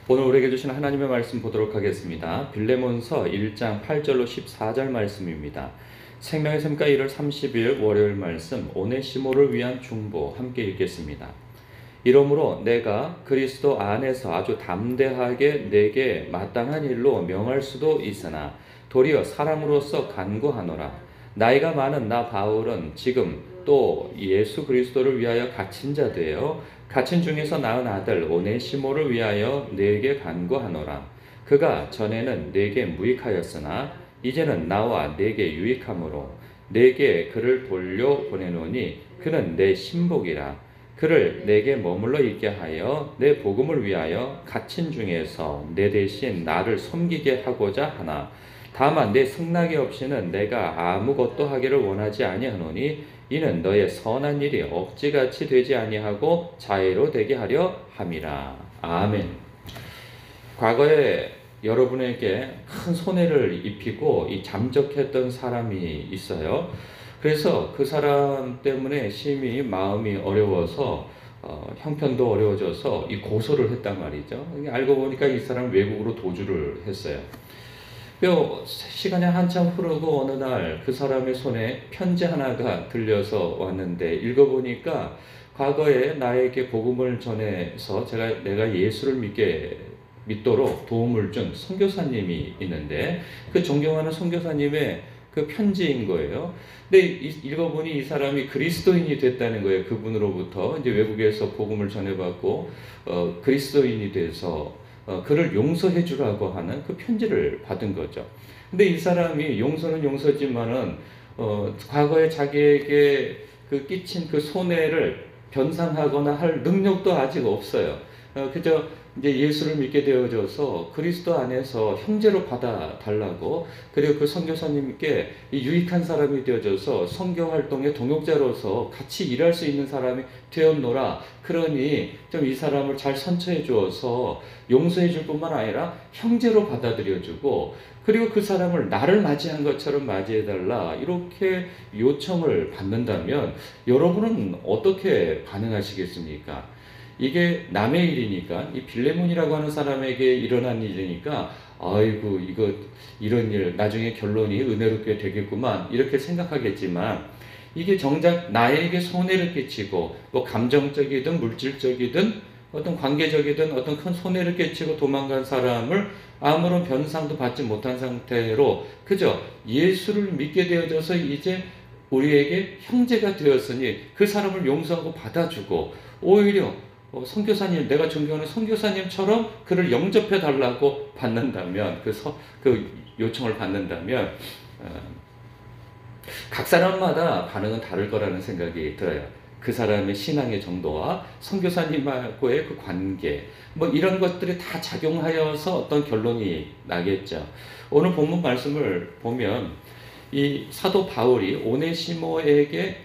오늘 우리에게 주신 하나님의 말씀 보도록 하겠습니다. 빌레몬서 1장 8절로 14절 말씀입니다. 생명의 샘가 1월 30일 월요일 말씀 오네시모를 위한 중보 함께 읽겠습니다. 이러므로 내가 그리스도 안에서 아주 담대하게 내게 마땅한 일로 명할 수도 있으나 도리어 사람으로서 간구하노라. 나이가 많은 나 바울은 지금 또 예수 그리스도를 위하여 갇힌 자 되어 갇힌 중에서 낳은 아들 오네시모를 위하여 내게 간구하노라. 그가 전에는 내게 무익하였으나 이제는 나와 내게 유익함으로 내게 그를 돌려 보내노니 그는 내 신복이라. 그를 내게 머물러 있게 하여 내 복음을 위하여 갇힌 중에서 내 대신 나를 섬기게 하고자 하나 다만 내 승낙이 없이는 내가 아무것도 하기를 원하지 아니하노니 이는 너의 선한 일이 억지같이 되지 아니하고 자애로 되게 하려 함이라. 아멘. 과거에 여러분에게 큰 손해를 입히고 잠적했던 사람이 있어요. 그래서 그 사람 때문에 심히 마음이 어려워서 형편도 어려워져서 고소를 했단 말이죠. 알고 보니까 이 사람 외국으로 도주를 했어요. 시간이 한참 흐르고 어느 날 그 사람의 손에 편지 하나가 들려서 왔는데 읽어보니까 과거에 나에게 복음을 전해서 내가 예수를 믿도록 도움을 준 선교사님이 있는데 그 존경하는 선교사님의 그 편지인 거예요. 근데 읽어보니 이 사람이 그리스도인이 됐다는 거예요. 그분으로부터 이제 외국에서 복음을 전해받고 그리스도인이 돼서 그를 용서해 주라고 하는 그 편지를 받은 거죠. 근데 이 사람이 용서는 용서지만은 과거에 자기에게 그 끼친 그 손해를 변상하거나 할 능력도 아직 없어요. 그저 이제 예수를 믿게 되어져서 그리스도 안에서 형제로 받아 달라고, 그리고 그 선교사님께 유익한 사람이 되어져서 선교 활동의 동역자로서 같이 일할 수 있는 사람이 되었노라. 그러니 좀 이 사람을 잘 선처해 주어서 용서해 줄 뿐만 아니라 형제로 받아들여 주고, 그리고 그 사람을 나를 맞이한 것처럼 맞이해 달라, 이렇게 요청을 받는다면 여러분은 어떻게 반응하시겠습니까? 이게 남의 일이니까, 이 빌레몬이라고 하는 사람에게 일어난 일이니까 아이고 이런 일 나중에 결론이 은혜롭게 되겠구만 이렇게 생각하겠지만, 이게 정작 나에게 손해를 끼치고 뭐 감정적이든 물질적이든 어떤 관계적이든 어떤 큰 손해를 끼치고 도망간 사람을 아무런 변상도 받지 못한 상태로 그저 예수를 믿게 되어져서 이제 우리에게 형제가 되었으니 그 사람을 용서하고 받아주고, 오히려 선교사님, 내가 존경하는 선교사님처럼 그를 영접해 달라고 받는다면, 그 요청을 받는다면 각 사람마다 반응은 다를 거라는 생각이 들어요. 그 사람의 신앙의 정도와 선교사님하고의 그 관계, 뭐 이런 것들이 다 작용하여서 어떤 결론이 나겠죠. 오늘 본문 말씀을 보면 이 사도 바울이 오네시모에게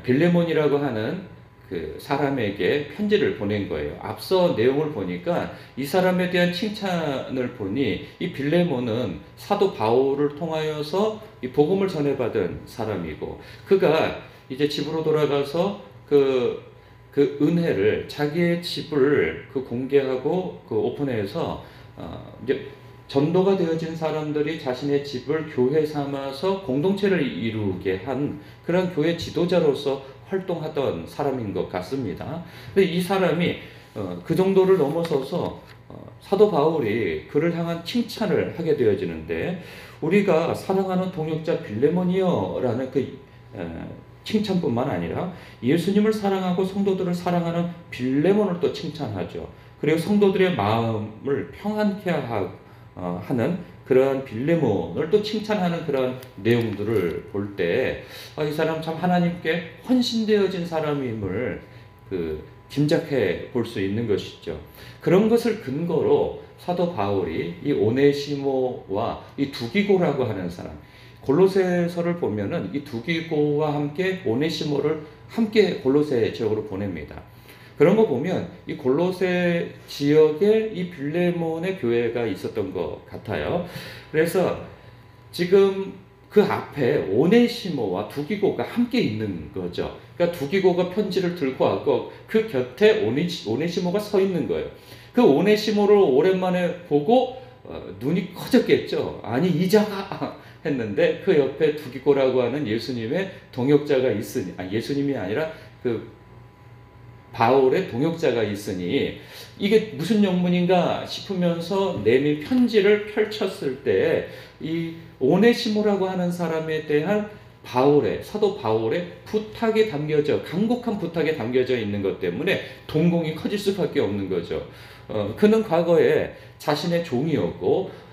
빌레몬이라고 하는 그 사람에게 편지를 보낸 거예요. 앞서 내용을 보니까 이 사람에 대한 칭찬을 보니 이 빌레몬은 사도 바울을 통하여서 이 복음을 전해받은 사람이고, 그가 이제 집으로 돌아가서 그 은혜를, 자기의 집을 공개하고 오픈해서 이제 전도가 되어진 사람들이 자신의 집을 교회 삼아서 공동체를 이루게 한 그런 교회 지도자로서 활동하던 사람인 것 같습니다. 근데 이 사람이 그 정도를 넘어서서 사도 바울이 그를 향한 칭찬을 하게 되어지는데, 우리가 사랑하는 동역자 빌레몬이여라는 칭찬뿐만 아니라 예수님을 사랑하고 성도들을 사랑하는 빌레몬을 또 칭찬하죠. 그리고 성도들의 마음을 평안케 하는 그러한 빌레몬을 또 칭찬하는 그런 내용들을 볼 때 이 사람 참 하나님께 헌신되어진 사람임을 짐작해 볼 수 있는 것이죠. 그런 것을 근거로 사도 바울이 이 오네시모와 이 두기고라고 하는 사람, 골로새서를 보면은 이 두기고와 함께 오네시모를 함께 골로새 지역으로 보냅니다. 그런 거 보면 이 골로새 지역에 이 빌레몬의 교회가 있었던 것 같아요. 그래서 지금 그 앞에 오네시모와 두기고가 함께 있는 거죠. 그러니까 두기고가 편지를 들고 왔고 그 곁에 오네시모가 서 있는 거예요. 그 오네시모를 오랜만에 보고 눈이 커졌겠죠. 아니 이자가 했는데 그 옆에 두기고라고 하는 예수님의 동역자가 있으니, 예수님이 아니라 그 바울의 동역자가 있으니 이게 무슨 영문인가 싶으면서 내민 편지를 펼쳤을 때 이 오네시모라고 하는 사람에 대한 사도 바울의 부탁이 담겨져, 간곡한 부탁이 담겨져 있는 것 때문에 동공이 커질 수밖에 없는 거죠. 그는 과거에 자신의 종이었고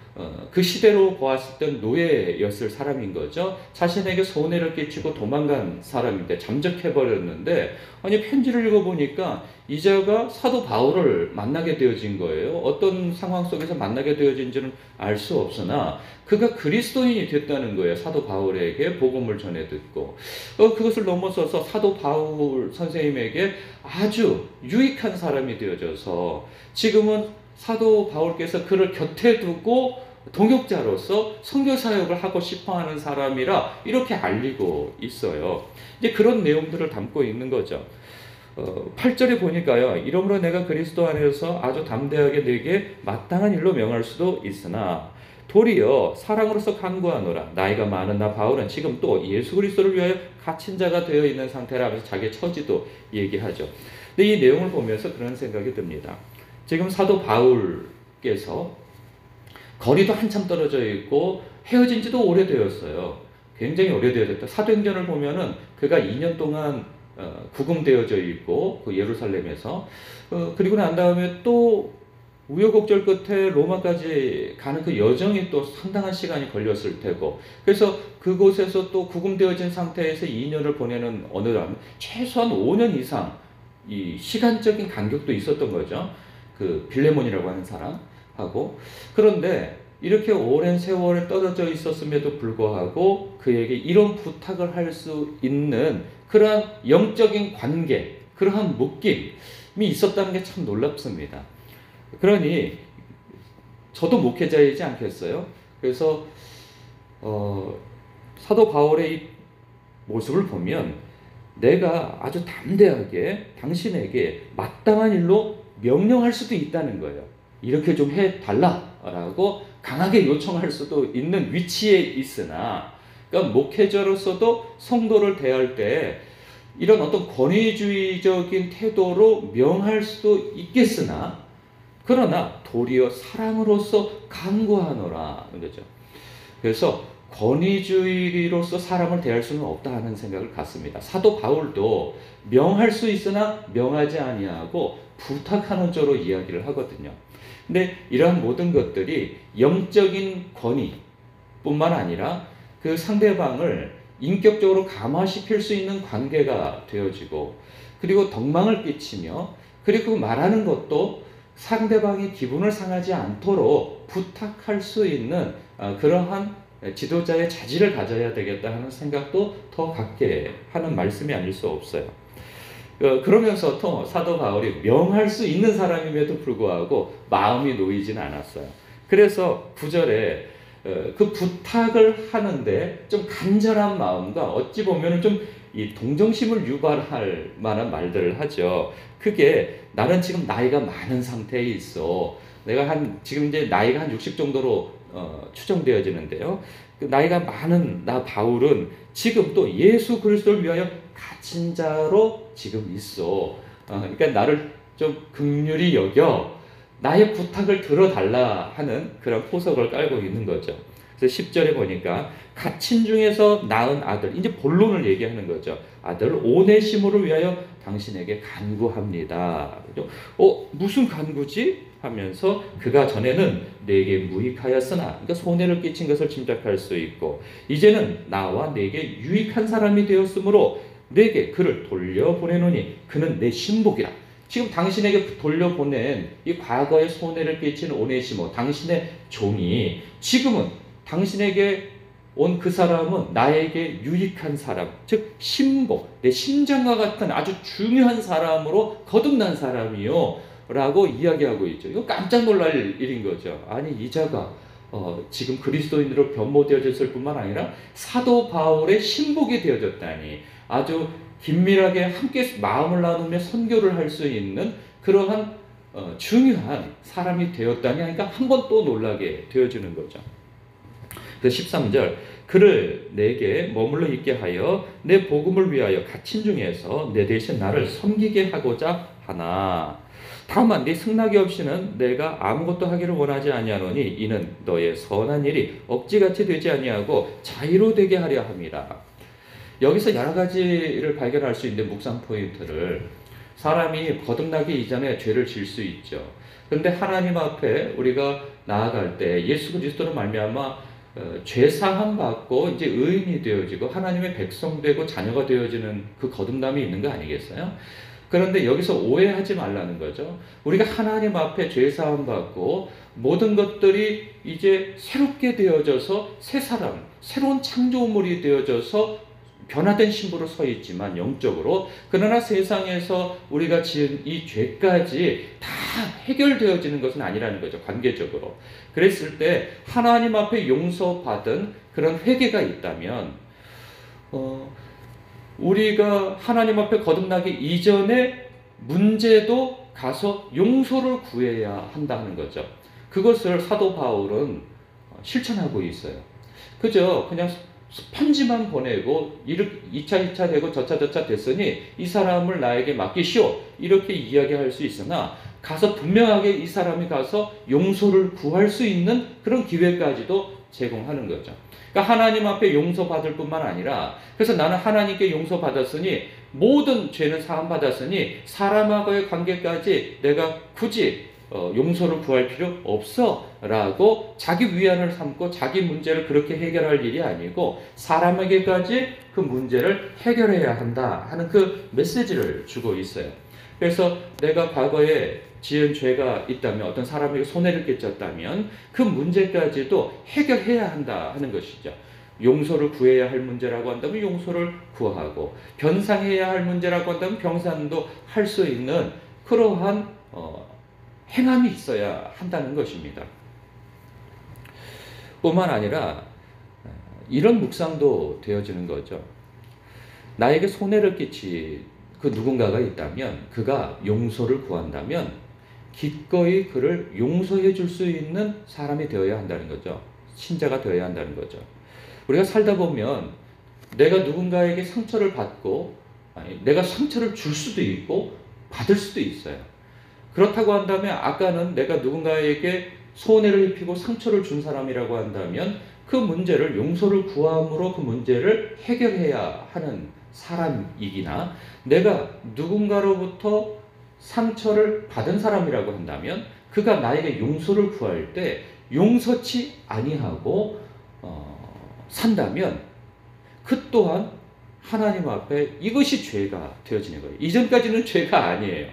그 시대로 보았을 땐 노예였을 사람인 거죠. 자신에게 손해를 끼치고 도망간 사람인데 잠적해버렸는데, 아니 편지를 읽어보니까 이자가 사도 바울을 만나게 되어진 거예요. 어떤 상황 속에서 만나게 되어진지는 알 수 없으나 그가 그리스도인이 됐다는 거예요. 사도 바울에게 복음을 전해 듣고 그것을 넘어서서 사도 바울 선생님에게 아주 유익한 사람이 되어져서 지금은 사도 바울께서 그를 곁에 두고 동역자로서 선교 사역을 하고 싶어하는 사람이라 이렇게 알리고 있어요. 이제 그런 내용들을 담고 있는 거죠. 8절에 보니까요. 이러므로 내가 그리스도 안에서 아주 담대하게 내게 마땅한 일로 명할 수도 있으나 도리어 사랑으로서 간구하노라. 나이가 많은 나 바울은 지금 또 예수 그리스도를 위하여 갇힌 자가 되어 있는 상태라면서 자기의 처지도 얘기하죠. 근데 이 내용을 보면서 그런 생각이 듭니다. 지금 사도 바울께서 거리도 한참 떨어져 있고 헤어진 지도 오래되었어요. 굉장히 오래되었다. 사도행전을 보면은 그가 2년 동안 구금되어져 있고 그 예루살렘에서 그리고 난 다음에 또 우여곡절 끝에 로마까지 가는 그 여정이 또 상당한 시간이 걸렸을 테고, 그래서 그곳에서 또 구금되어진 상태에서 2년을 보내는 어느 날 최소한 5년 이상 이 시간적인 간격도 있었던 거죠. 그 빌레몬이라고 하는 사람하고. 그런데 이렇게 오랜 세월에 떨어져 있었음에도 불구하고 그에게 이런 부탁을 할 수 있는 그러한 영적인 관계, 그러한 묶임이 있었다는 게 참 놀랍습니다. 그러니 저도 목회자이지 않겠어요? 그래서 사도 바울의 이 모습을 보면 내가 아주 담대하게 당신에게 마땅한 일로 명령할 수도 있다는 거예요. 이렇게 좀 해달라라고 강하게 요청할 수도 있는 위치에 있으나, 그러니까 목회자로서도 성도를 대할 때 이런 어떤 권위주의적인 태도로 명할 수도 있겠으나, 그러나 도리어 사랑으로서 간구하노라 그러죠. 그래서 권위주의로서 사람을 대할 수는 없다 하는 생각을 갖습니다. 사도 바울도 명할 수 있으나 명하지 아니하고 부탁하는 자로 이야기를 하거든요. 근데 이러한 모든 것들이 영적인 권위뿐만 아니라 그 상대방을 인격적으로 감화시킬 수 있는 관계가 되어지고, 그리고 덕망을 끼치며, 그리고 말하는 것도 상대방이 기분을 상하지 않도록 부탁할 수 있는 그러한 지도자의 자질을 가져야 되겠다 하는 생각도 더 갖게 하는 말씀이 아닐 수 없어요. 그러면서 또 사도 바울이 명할 수 있는 사람임에도 불구하고 마음이 놓이진 않았어요. 그래서 9절에 그 부탁을 하는데 좀 간절한 마음과 어찌 보면 좀 이 동정심을 유발할 만한 말들을 하죠. 그게 나는 지금 나이가 많은 상태에 있어. 내가 지금 이제 나이가 한 60 정도로 추정되어지는데요. 그 나이가 많은 나 바울은 지금 또 예수 그리스도를 위하여 갇힌 자로 지금 있어. 그러니까 나를 좀 긍휼히 여겨 나의 부탁을 들어달라 하는 그런 포석을 깔고 있는 거죠. 그래서 10절에 보니까 갇힌 중에서 낳은 아들, 이제 본론을 얘기하는 거죠. 아들 오네시모를 위하여 당신에게 간구합니다. 무슨 간구지? 하면서 그가 전에는 내게 무익하였으나, 그러니까 손해를 끼친 것을 짐작할 수 있고, 이제는 나와 내게 유익한 사람이 되었으므로 내게 그를 돌려보내노니 그는 내 신복이라. 지금 당신에게 돌려보낸 이 과거의 손해를 끼친 오네시모, 당신의 종이 지금은 당신에게 온 그 사람은 나에게 유익한 사람, 즉 신복, 내 심장과 같은 아주 중요한 사람으로 거듭난 사람이요 라고 이야기하고 있죠. 이거 깜짝 놀랄 일인 거죠. 아니 이자가 지금 그리스도인으로 변모되어졌을 뿐만 아니라 사도 바울의 신복이 되어졌다니, 아주 긴밀하게 함께 마음을 나누며 선교를 할 수 있는 그러한 중요한 사람이 되었다니 하니까 한 번 또 놀라게 되어지는 거죠. 그래서 13절 그를 내게 머물러 있게 하여 내 복음을 위하여 갇힌 중에서 내 대신 나를 섬기게 하고자 하나. 다만 네 승낙이 없이는 내가 아무것도 하기를 원하지 아니하노니 이는 너의 선한 일이 억지같이 되지 아니하고 자유로 되게 하려 함이라. 여기서 여러 가지를 발견할 수 있는 묵상 포인트를, 사람이 거듭나기 이전에 죄를 지을 수 있죠. 그런데 하나님 앞에 우리가 나아갈 때 예수 그리스도로 말미암아 죄 사함 받고 이제 의인이 되어지고 하나님의 백성 되고 자녀가 되어지는 그 거듭남이 있는 거 아니겠어요? 그런데 여기서 오해하지 말라는 거죠. 우리가 하나님 앞에 죄 사함 받고 모든 것들이 이제 새롭게 되어져서 새 사람, 새로운 창조물이 되어져서 변화된 신부로 서 있지만 영적으로, 그러나 세상에서 우리가 지은 이 죄까지 다 해결되어지는 것은 아니라는 거죠. 관계적으로. 그랬을 때 하나님 앞에 용서받은 그런 회개가 있다면 우리가 하나님 앞에 거듭나기 이전에 문제도 가서 용서를 구해야 한다는 거죠. 그것을 사도 바울은 실천하고 있어요. 그저 그냥 편지만 보내고 2차 되고 저차 됐으니 이 사람을 나에게 맡기시오 이렇게 이야기할 수 있으나 가서 분명하게 이 사람이 가서 용서를 구할 수 있는 그런 기회까지도 제공하는 거죠. 그러니까 하나님 앞에 용서받을 뿐만 아니라, 그래서 나는 하나님께 용서받았으니 모든 죄는 사함받았으니 사람하고의 관계까지 내가 굳이 용서를 구할 필요 없어 라고 자기 위안을 삼고 자기 문제를 그렇게 해결할 일이 아니고 사람에게까지 그 문제를 해결해야 한다 하는 그 메시지를 주고 있어요. 그래서 내가 과거에 지은 죄가 있다면, 어떤 사람에게 손해를 끼쳤다면 그 문제까지도 해결해야 한다 하는 것이죠. 용서를 구해야 할 문제라고 한다면 용서를 구하고, 변상해야 할 문제라고 한다면 병상도 할 수 있는 그러한 행함이 있어야 한다는 것입니다. 뿐만 아니라 이런 묵상도 되어지는 거죠. 나에게 손해를 끼친 그 누군가가 있다면, 그가 용서를 구한다면 기꺼이 그를 용서해 줄 수 있는 사람이 되어야 한다는 거죠. 신자가 되어야 한다는 거죠. 우리가 살다 보면 내가 누군가에게 상처를 받고, 내가 상처를 줄 수도 있고 받을 수도 있어요. 그렇다고 한다면 아까는 내가 누군가에게 손해를 입히고 상처를 준 사람이라고 한다면 그 문제를 용서를 구함으로 그 문제를 해결해야 하는 사람이기나, 내가 누군가로부터 상처를 받은 사람이라고 한다면 그가 나에게 용서를 구할 때 용서치 아니하고 산다면 그 또한 하나님 앞에 이것이 죄가 되어지는 거예요. 이전까지는 죄가 아니에요.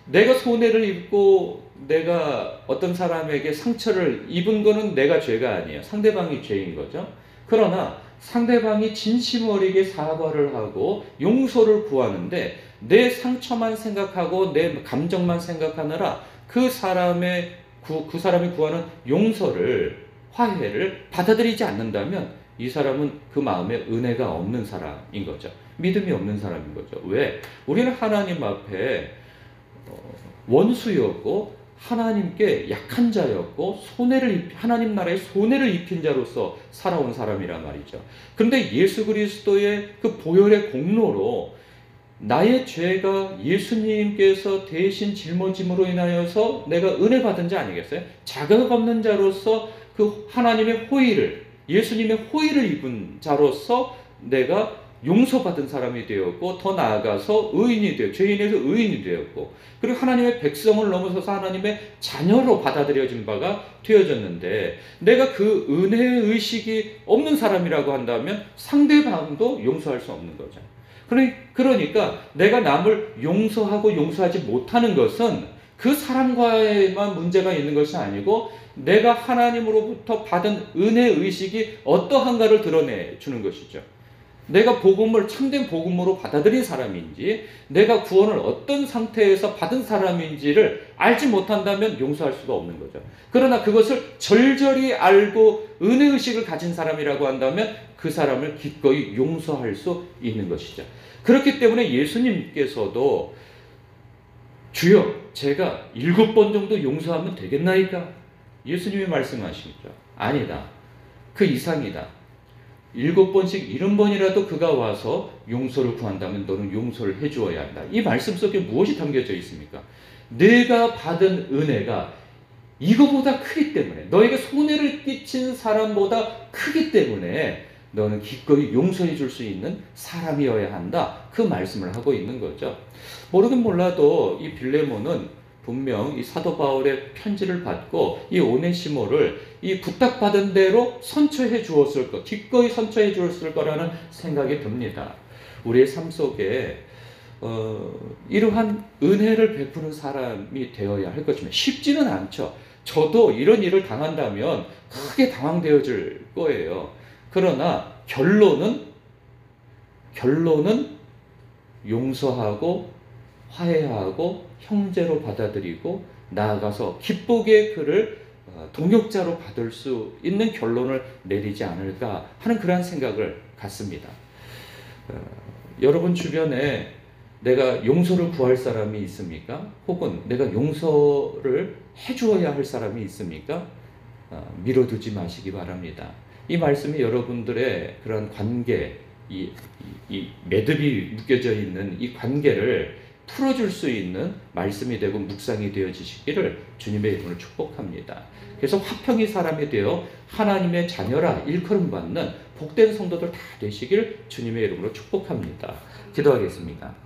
내가 손해를 입고 내가 어떤 사람에게 상처를 입은 거는 내가 죄가 아니에요. 상대방이 죄인 거죠. 그러나 상대방이 진심 어리게 사과를 하고 용서를 구하는데 내 상처만 생각하고 내 감정만 생각하느라 그 사람이 구하는 용서를, 화해를 받아들이지 않는다면 이 사람은 그 마음에 은혜가 없는 사람인 거죠. 믿음이 없는 사람인 거죠. 왜? 우리는 하나님 앞에 원수였고 하나님께 약한 자였고 하나님 나라에 손해를 입힌 자로서 살아온 사람이란 말이죠. 그런데 예수 그리스도의 그 보혈의 공로로 나의 죄가 예수님께서 대신 짊어짐으로 인하여서 내가 은혜 받은 자 아니겠어요? 자격 없는 자로서 그 하나님의 호의를, 예수님의 호의를 입은 자로서 내가 용서받은 사람이 되었고, 더 나아가서 의인이 되었고, 죄인에서 의인이 되었고, 그리고 하나님의 백성을 넘어서서 하나님의 자녀로 받아들여진 바가 되어졌는데, 내가 그 은혜의 의식이 없는 사람이라고 한다면 상대방도 용서할 수 없는 거죠. 그러니까 내가 남을 용서하고 용서하지 못하는 것은 그 사람과에만 문제가 있는 것이 아니고 내가 하나님으로부터 받은 은혜의 의식이 어떠한가를 드러내주는 것이죠. 내가 복음을 참된 복음으로 받아들인 사람인지, 내가 구원을 어떤 상태에서 받은 사람인지를 알지 못한다면 용서할 수가 없는 거죠. 그러나 그것을 절절히 알고 은혜의식을 가진 사람이라고 한다면 그 사람을 기꺼이 용서할 수 있는 것이죠. 그렇기 때문에 예수님께서도 주여 제가 7번 정도 용서하면 되겠나이까? 예수님이 말씀하시죠. 아니다. 그 이상이다. 7번씩 70번이라도 그가 와서 용서를 구한다면 너는 용서를 해주어야 한다. 이 말씀 속에 무엇이 담겨져 있습니까? 내가 받은 은혜가 이거보다 크기 때문에, 너에게 손해를 끼친 사람보다 크기 때문에 너는 기꺼이 용서해 줄 수 있는 사람이어야 한다. 그 말씀을 하고 있는 거죠. 모르긴 몰라도 이 빌레몬은 분명 이 사도 바울의 편지를 받고 이 오네시모를 이 부탁받은 대로 선처해 주었을 것, 기꺼이 선처해 주었을 거라는 생각이 듭니다. 우리의 삶 속에 이러한 은혜를 베푸는 사람이 되어야 할 것입니다. 쉽지는 않죠. 저도 이런 일을 당한다면 크게 당황되어질 거예요. 그러나 결론은 용서하고 화해하고 형제로 받아들이고 나아가서 기쁘게 그를 동역자로 받을 수 있는 결론을 내리지 않을까 하는 그러한 생각을 갖습니다. 여러분 주변에 내가 용서를 구할 사람이 있습니까? 혹은 내가 용서를 해주어야 할 사람이 있습니까? 미뤄두지 마시기 바랍니다. 이 말씀이 여러분들의 그런 관계, 이 매듭이 묶여져 있는 이 관계를 풀어줄 수 있는 말씀이 되고 묵상이 되어지시기를 주님의 이름으로 축복합니다. 그래서 화평이 사람이 되어 하나님의 자녀라 일컬음받는 복된 성도들 다 되시길 주님의 이름으로 축복합니다. 기도하겠습니다.